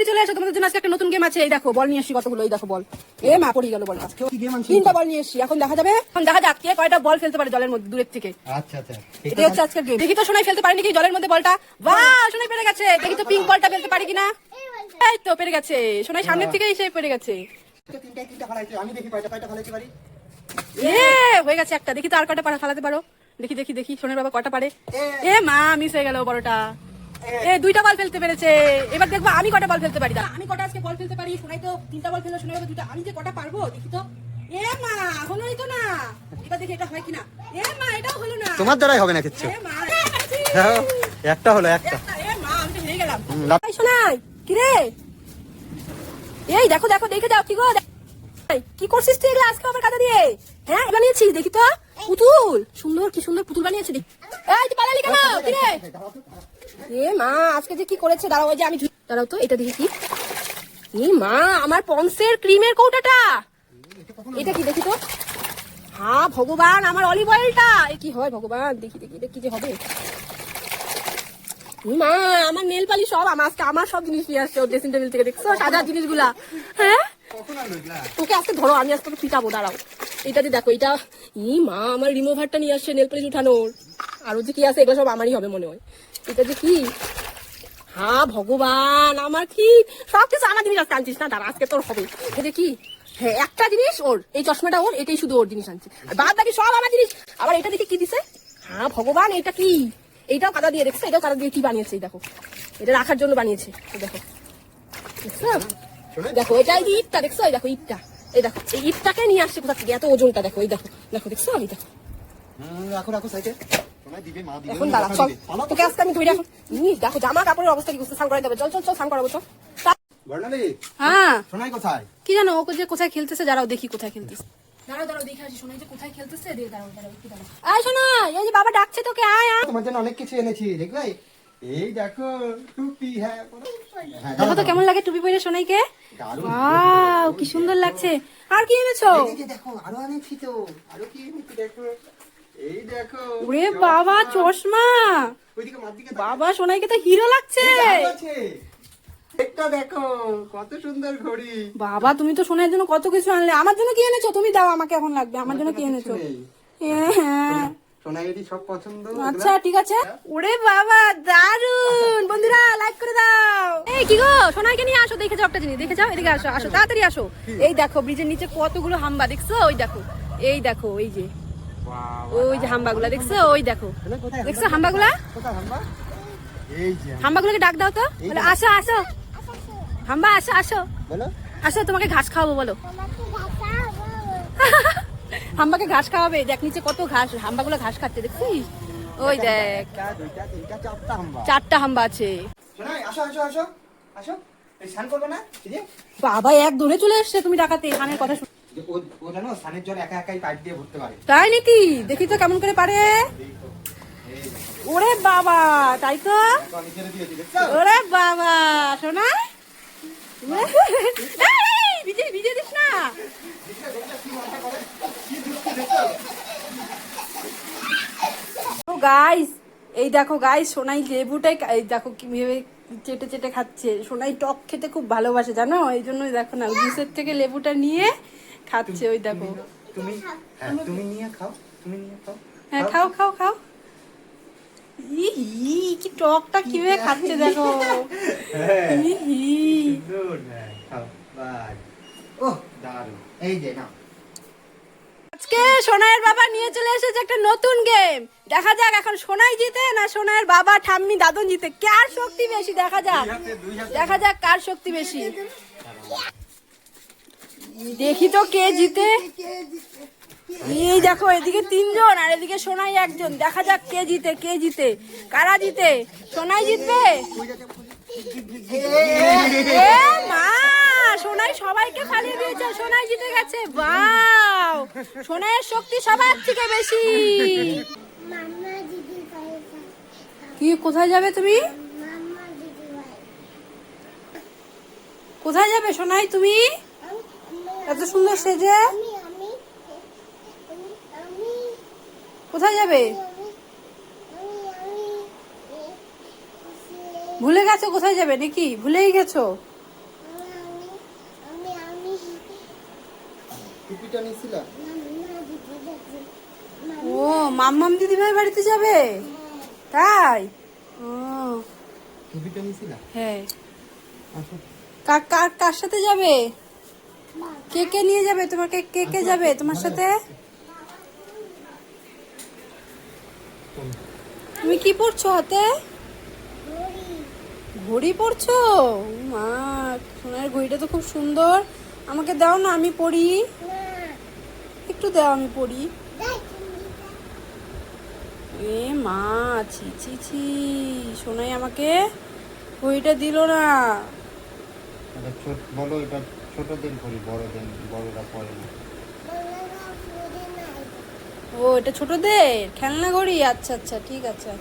তাড়াতাড়ি চলে আসো, তোমাদের জন্য আজকে একটা নতুন গেম আছে। এই দেখো বল নিয়ে আসছি কতগুলো, এই দেখো বল। এ মা পড়ে গেল বল। আজকে তিনটা বল নিয়ে এসছি, এখন দেখা যাবে, এখন দেখা যাক কে কয়টা বল ফেলতে পারে জলের মধ্যে দূরের থেকে। আচ্ছা আচ্ছা, এটা হচ্ছে আজকের গেম। দেখি তো সোনাই ফেলতে পারে নাকি জলের মধ্যে বলটা। বাহ, সোনাই পেরে গেছে। দেখি তো পিঙ্ক বলটা ফেলতে পারে কিনা। এই তো পেরে গেছে, সোনাই সামনের থেকে এসে পেরে গেছে। আমি দেখি কয়টা ফেলাইতে পারি। এ হয়ে গেছে একটা, দেখি তো আর কয়টা ফালাতে পারো। দেখি দেখি দেখি সোনার বাবা কয়টা পারে। এ মা মিস হয়ে গেল বড়টা। এ দুইটা বল ফেলতে পেরেছে। এবার দেখবো আমি কটা বল ফেলতে পারি। আমি কটা আজকে বল ফেলতে পারি। সোনাই তো তিনটা বল ফেললো, সোনাই দুইটা। আমি যে কটা পারবো দেখি তো। এ মা হলোই তো না। এবার দেখি এটা হয় কিনা। এ মা এটাও হলো না। তোমার দ্বারাই হবে না কিচ্ছু। এ মা একটা হলো একটা। এ মা আমি তো হেরে গেলাম। এই সোনাই কি রে? এই দেখো দেখো দেখে যাও কি গো। কি করছিস তুই এগুলো আজকে আমার কাঁদা দিয়ে? হ্যাঁ বানিয়েছিস দেখি তো। পুতুল সুন্দর, কি সুন্দর পুতুল বানিয়েছে। এই তুই পালালি কেন? কি রে? এ মা আজকে যে কি করেছে, দাঁড়াও ওই যে আমি দাঁড়াও তো এটা দেখি কি। এ মা আমার পন্সের ক্রিমের কৌটাটা। এটা কি দেখি তো। হ্যাঁ ভগবান আমার অলিভ অয়েলটা। এ কি হয় ভগবান, দেখি দেখি এটা কি যে হবে। মা আমার নেল পালিশ সব আমার সব জিনিস নিয়ে আসছে ওর ড্রেসিং টেবিল থেকে। দেখছো সাজার জিনিসগুলা। হ্যাঁ তোকে আজকে ধরো, আমি আজকে পিটাবো, দাঁড়াও। এটা যে দেখো এটা। ই মা আমার রিমুভারটা নিয়ে আসছে নেল পালিশ উঠানোর। আরো যে কি আছে এগুলো সব আমারই হবে মনে হয়। এটা যে কি। হ্যাঁ ভগবান আমার কি সবকিছু আমার জিনিস আজকে আনছিস না, দাঁড়া আজকে তোর হবে। এটা কি। হ্যাঁ একটা জিনিস ওর, এই চশমাটা ওর, এটাই শুধু ওর জিনিস আনছে, বাদ বাকি সব আমার জিনিস। আবার এটা দেখি কি দিছে। হ্যাঁ ভগবান এটা কি। এইটাও কাদা দিয়ে, দেখছো এটাও কাদা দিয়ে কি বানিয়েছে। দেখো এটা রাখার জন্য বানিয়েছে। দেখো দেখছো, দেখো এটা এই ইটটা দেখছো, এই দেখো ইটটা। এই দেখো এই ইটটাকে নিয়ে আসছে কোথা থেকে, এত ওজনটা দেখো। এই দেখো দেখো দেখছো, এই দেখো। রাখো রাখো সাইডে। এখন দাঁড়া চল, তোকে আজকে আমি ধরে এখন দেখো জামা কাপড়ের অবস্থা কি করছে। স্নান করাই দেবে, চল চল চল স্নান করাবো চল। হ্যাঁ সোনাই কোথায়? কি জানো ও যে কোথায় খেলতেছে, দাঁড়াও দেখি কোথায় খেলতেছে। দাঁড়াও দাঁড়াও দেখে আসি শোনাই যে কোথায় খেলতেছে। দাঁড়াও দাঁড়াও একটু দাঁড়াও। আয় শোনাই, এই যে বাবা ডাকছে তোকে, আয় আয়। তোমার জন্য অনেক কিছু এনেছি দেখবে। এই দেখো টুপি। হ্যাঁ দেখো তো কেমন লাগে টুপি পরে শোনাইকে। ওয়াও কি সুন্দর লাগছে। আর কি এনেছো? দেখো আরো এনেছি তো, আরো কি এনেছি দেখো। এই দেখো ওরে বাবা চশমা। ওইদিকে মার দিকে বাবা শোনাইকে তো হিরো লাগছে। একটা দেখো কত সুন্দর ঘড়ি। বাবা তুমি তো সোনার জন্য কত কিছু আনলে, আমার জন্য কি এনেছো তুমি দাও, আমাকে এখন লাগবে। আমার জন্য কি এনেছো? হ্যাঁ সোনাইয়েরই সব পছন্দ। আচ্ছা ঠিক আছে। ওরে বাবা দারুন। বন্ধুরা লাইক করে দাও। এই কি গো সোনাইকে নিয়ে আসো, দেখে যাও একটা জিনিস, দেখে যাও, এদিকে আসো আসো তাড়াতাড়ি আসো। এই দেখো ব্রিজের নিচে কতগুলো হাম্বা দেখছো, ওই দেখো এই দেখো এই যে ওই যে হাম্বাগুলা দেখছো, ওই দেখো দেখছো হাম্বাগুলা। হাম্বাগুলোকে ডাক দাও তো, বলে আসো আসো হাম্বা আসো আসো আসো, তোমাকে ঘাস খাওয়াবো বলো। হাম্বাকে ঘাস খাওয়াবে, দেখ নিচে কত ঘাস, হাম্বাগুলো ঘাস খাচ্ছে দেখছিস। ওই দেখ চারটা হাম্বা আছে। বাবা এক দৌড়ে চলে এসছে, তুমি ডাকাতে কানের কথা শুনে। তাই নাকি, দেখি তো কেমন করে পারে। ওরে বাবা তাই তো। ওরে বাবা শোনা ভিজে ভিজে দিস না। গাইস এই দেখো গাইস সোনাই লেবুটাই দেখো কিভাবে চেটে চেটে খাচ্ছে। সোনাই টক খেতে খুব ভালোবাসে জানো, এই জন্যই দেখো না জুসের থেকে লেবুটা নিয়ে খাচ্ছে। ওই দেখো তুমি নিয়ে খাও, তুমি নিয়ে খাও। হ্যাঁ খাও খাও খাও। কি টকটা কিভাবে খাচ্ছে দেখো। আজকে সোনাইয়ের বাবা নিয়ে চলে এসেছে একটা নতুন গেম। দেখা যাক এখন সোনাই জিতে না সোনাইয়ের বাবা ঠাম্মি দাদন জিতে, কার শক্তি বেশি। দেখা যাক দেখা যাক কার শক্তি বেশি। দেখি তো কে জিতে। এই দেখো এদিকে তিনজন আর এদিকে সোনাই একজন। দেখা যাক কে জিতে কে জিতে, কারা জিতে। সোনাই জিতবে। মা সোনাই সবাইকে ফালিয়ে দিয়েছে, সোনাই জিতে গেছে। বাও সোনাইয়ের শক্তি সবার থেকে বেশি। কি কোথায় যাবে তুমি, কোথায় যাবে সোনাই তুমি এত সুন্দর সেজে? কোথায় যাবে? ভুলে গেছো কোথায় যাবে নাকি, ভুলেই গেছো? টুপিটা নিছিলা? ও মাম্মাম দিদি ভাই বাড়িতে যাবে তাই? ও টুপিটা নিছিলা? হ্যাঁ। আসো কার কার কার সাথে যাবে? কে কে নিয়ে যাবে তোমাকে? কে কে যাবে তোমার সাথে? তুমি কি পড়ছো হাতে? ঘড়ি পড়ছো? মা, সোনার ঘড়িটা তো খুব সুন্দর। আমাকে দাও না, আমি পড়ি। একটু দাও, আমি পড়ি। এ মা, ছি ছি ছি, সোনাই আমাকে ঘড়িটা দিল না। এটা ছোট বলো, এটা ছোটদের ঘড়ি, বড়রা পরে না। ও এটা ছোটদের খেলনা ঘড়ি, আচ্ছা আচ্ছা ঠিক আছে।